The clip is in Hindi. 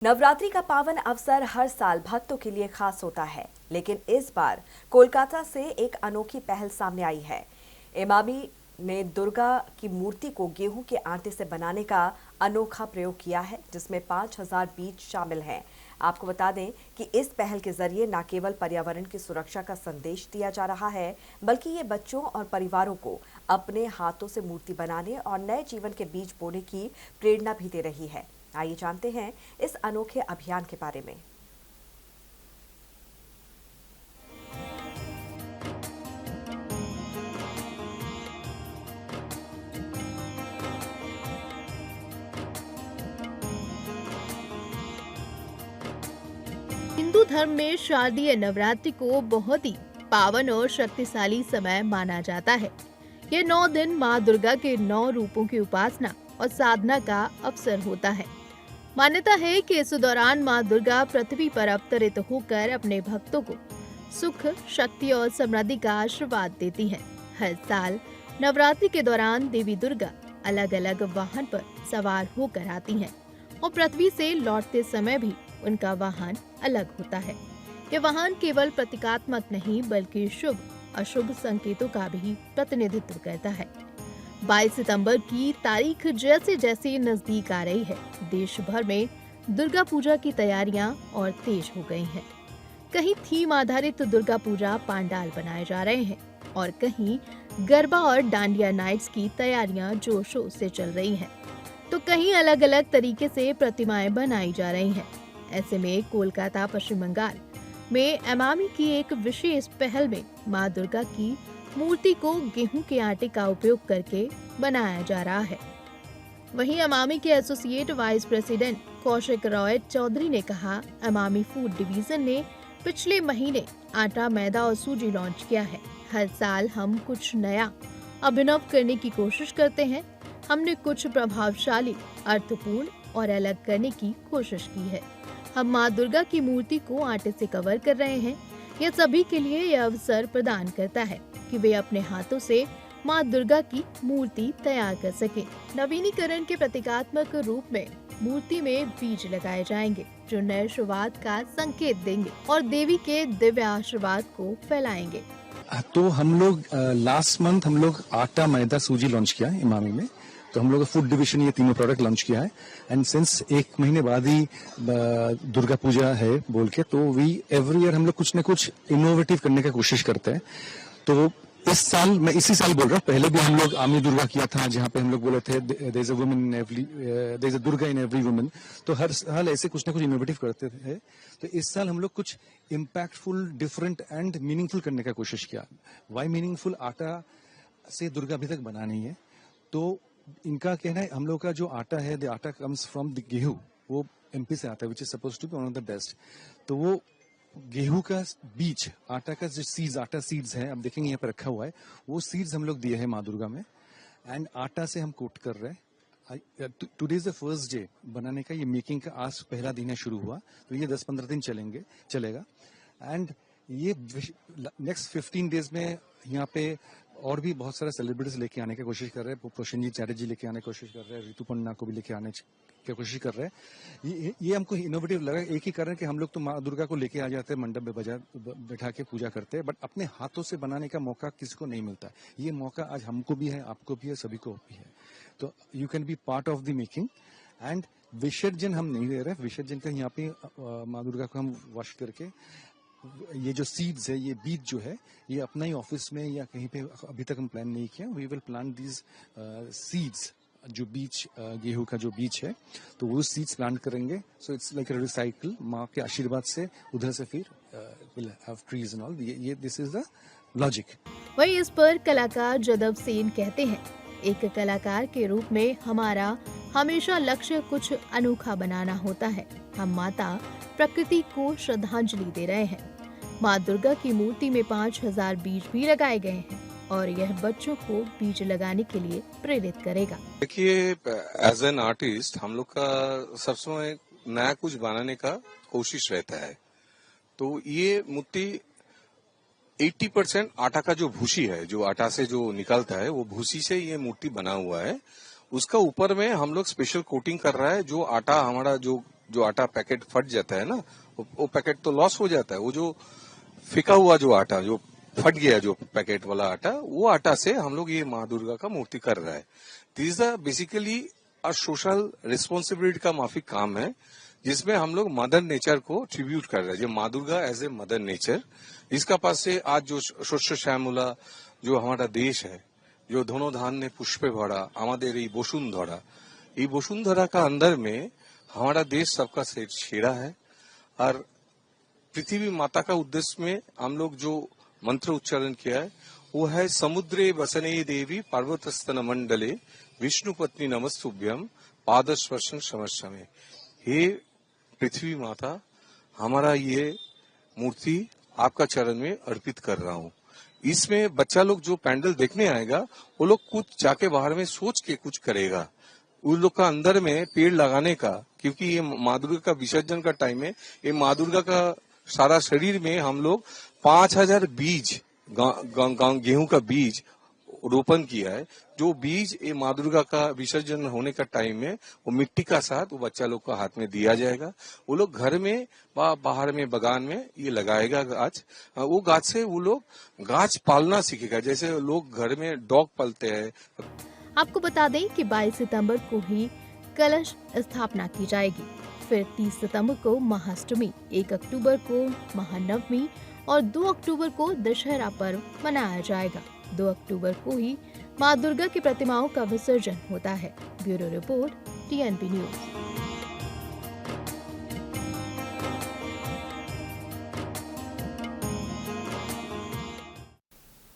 नवरात्रि का पावन अवसर हर साल भक्तों के लिए खास होता है, लेकिन इस बार कोलकाता से एक अनोखी पहल सामने आई है। इमामी ने दुर्गा की मूर्ति को गेहूं के आटे से बनाने का अनोखा प्रयोग किया है, जिसमें 5000 बीज शामिल हैं। आपको बता दें कि इस पहल के जरिए न केवल पर्यावरण की सुरक्षा का संदेश दिया जा रहा है, बल्कि ये बच्चों और परिवारों को अपने हाथों से मूर्ति बनाने और नए जीवन के बीज बोने की प्रेरणा भी दे रही है। आइए जानते हैं इस अनोखे अभियान के बारे में। हिंदू धर्म में शारदीय नवरात्रि को बहुत ही पावन और शक्तिशाली समय माना जाता है। ये 9 दिन माँ दुर्गा के 9 रूपों की उपासना और साधना का अवसर होता है। मान्यता है कि इस दौरान माँ दुर्गा पृथ्वी पर अवतरित होकर अपने भक्तों को सुख, शक्ति और समृद्धि का आशीर्वाद देती हैं। हर साल नवरात्रि के दौरान देवी दुर्गा अलग अलग वाहन पर सवार होकर आती हैं और पृथ्वी से लौटते समय भी उनका वाहन अलग होता है। ये वाहन केवल प्रतीकात्मक नहीं, बल्कि शुभ अशुभ संकेतों का भी प्रतिनिधित्व करता है। 22 सितंबर की तारीख जैसे जैसे नजदीक आ रही है, देश भर में दुर्गा पूजा की तैयारियां और तेज हो गई हैं। कहीं थीम आधारित दुर्गा पूजा पंडाल बनाए जा रहे हैं और कहीं गरबा और डांडिया नाइट्स की तैयारियां जोशों से चल रही हैं, तो कहीं अलग अलग तरीके से प्रतिमाएं बनाई जा रही हैं। ऐसे में कोलकाता, पश्चिम बंगाल में इमामी की एक विशेष पहल में माँ दुर्गा की मूर्ति को गेहूं के आटे का उपयोग करके बनाया जा रहा है। वहीं इमामी के associate vice president Kaushik Roy Chaudhary ने कहा, इमामी फूड डिवीजन ने पिछले महीने आटा, मैदा और सूजी लॉन्च किया है। हर साल हम कुछ नया अभिनव करने की कोशिश करते हैं। हमने कुछ प्रभावशाली, अर्थपूर्ण और अलग करने की कोशिश की है। हम माँ दुर्गा की मूर्ति को आटे से कवर कर रहे हैं। यह सभी के लिए यह अवसर प्रदान करता है कि वे अपने हाथों से माँ दुर्गा की मूर्ति तैयार कर सकें। नवीनीकरण के प्रतीकात्मक रूप में मूर्ति में बीज लगाए जाएंगे, जो नए शुरुआत का संकेत देंगे और देवी के दिव्य आशीर्वाद को फैलाएंगे। तो हम लोग लास्ट मंथ हम लोग आटा, मैदा, सूजी लॉन्च किया है इमामी में। तो हम लोग फूड डिवीजन ये तीनों प्रोडक्ट लॉन्च किया है। एंड सिंस 1 महीने बाद ही दुर्गा पूजा है बोल के, तो वी एवरी ईयर हम लोग कुछ न कुछ इनोवेटिव करने की कोशिश करते हैं। तो इस साल, मैं इसी साल बोल रहा हूँ, पहले भी हम लोग आमी दुर्गा किया था, जहाँ पे हम लोग बोले थे there is a Durga in every woman. तो हर साल ऐसे कुछ ना कुछ इनोवेटिव करते थे। तो इस साल हम लोग कुछ इम्पैक्टफुल, डिफरेंट एंड मीनिंगफुल करने का कोशिश किया। Why meaningful? आटा से दुर्गा अभी तक बना नहीं है, तो इनका कहना है हम लोग का जो आटा है, द आटा कम्स फ्रॉम द गेहूं, वो एमपी से आता है, which is suppose to be one of the best. तो वो गेहूं का बीज, आटा का जो सीड्स, आटा सीड्स है, आप देखेंगे यहाँ पे रखा हुआ है, वो सीड्स हम लोग दिए हैं माँ दुर्गा में। एंड आटा से हम कोट कर रहे हैं। Today is the first day बनाने का, ये मेकिंग का आज पहला दिन है, शुरू हुआ। तो ये 10-15 दिन चलेगा। एंड ये नेक्स्ट 15 डेज में यहाँ पे और भी बहुत सारे सेलिब्रिटीज लेके आने की कोशिश कर रहे हैं। प्रोसेनजीत चैटर्जी लेके आने की कोशिश कर रहे हैं, ऋतु पन्ना को भी लेके आने की कोशिश कर रहे हैं। ये हमको इनोवेटिव लगा। एक ही कारण कि हम लोग तो माँ दुर्गा को लेके आ जाते हैं, मंडप में बैठा के पूजा करते हैं, बट अपने हाथों से बनाने का मौका किसी को नहीं मिलता। ये मौका आज हमको भी है, आपको भी है, सभी को भी है। तो you can be part of the making. And विसर्जन हम नहीं दे रहे, विसर्जन का यहाँ पे माँ दुर्गा को हम वॉश करके, ये जो सीड्स है, ये बीज जो है, ये अपना ही ऑफिस में या कहीं पे अभी तक हम प्लान नहीं किया। We will plant these seeds, जो बीज, गेहूं का जो बीज है, तो वो सीड्स प्लांट करेंगे। So it's like a recycle. माँ के आशीर्वाद से उधर से फिर will have trees and all. ये दिस इज द लॉजिक। वहीं इस पर कलाकार जदव सेन कहते हैं, एक कलाकार के रूप में हमारा हमेशा लक्ष्य कुछ अनोखा बनाना होता है। हम माता प्रकृति को श्रद्धांजलि दे रहे हैं। माँ दुर्गा की मूर्ति में 5000 बीज भी लगाए गए हैं और यह बच्चों को बीज लगाने के लिए प्रेरित करेगा। देखिए, एज एन आर्टिस्ट हम लोग का सबसे नया कुछ बनाने का कोशिश रहता है। तो ये मूर्ति 80% आटा का जो भूसी है, जो आटा से जो निकलता है, वो भूसी से ये मूर्ति बना हुआ है। उसका ऊपर में हम लोग स्पेशल कोटिंग कर रहा है। जो आटा हमारा जो जो आटा पैकेट फट जाता है ना, वो पैकेट तो लॉस हो जाता है। वो जो फिका हुआ जो आटा, जो फट गया जो पैकेट वाला आटा, वो आटा से हम लोग ये माँ दुर्गा का मूर्ति कर रहा है। This is basically a social responsibility का माफी काम है, जिसमें हम लोग मदर नेचर को ट्रिब्यूट कर रहे हैं। जो माँ Durga as a mother nature, जिसका पास से आज जो शस्य श्यामला जो हमारा देश है, जो धनो धान्य पुष्पे भरा हमारे ये वसुंधरा का अंदर में हमारा देश सबका छेड़ा है। और पृथ्वी माता का उद्देश्य में हम लोग जो मंत्र उच्चारण किया है वो है, समुद्रे वसने देवी पार्वतस्तन मंडले विष्णु पत्नी नमस्तुभ्यम पाद स्पर्शन समर्शमे। हे पृथ्वी माता, हमारा ये मूर्ति आपका चरण में अर्पित कर रहा हूँ। इसमें बच्चा लोग जो पैंडल देखने आएगा, वो लोग कुछ जाके बाहर में सोच के कुछ करेगा। उन लोग का अंदर में पेड़ लगाने का, क्योंकि ये माँ दुर्गा का विसर्जन का टाइम है। ये माँ दुर्गा का सारा शरीर में हम लोग 5000 बीज गेहूं का बीज रोपण किया है। जो बीज ये माँ दुर्गा का विसर्जन होने का टाइम में वो मिट्टी का साथ वो बच्चा लोग का हाथ में दिया जाएगा। वो लोग घर में बाहर में बगान में ये लगाएगा गाछ। वो गाछ से वो लोग गाछ पालना सीखेगा, जैसे लोग घर में डॉग पालते हैं। आपको बता दें कि 22 सितंबर को ही कलश स्थापना की जाएगी। फिर 30 सितंबर को महाअष्टमी, 1 अक्टूबर को महानवमी और 2 अक्टूबर को दशहरा पर्व मनाया जाएगा। 2 अक्टूबर को ही माँ दुर्गा की प्रतिमाओं का विसर्जन होता है। Bureau report, TNP news.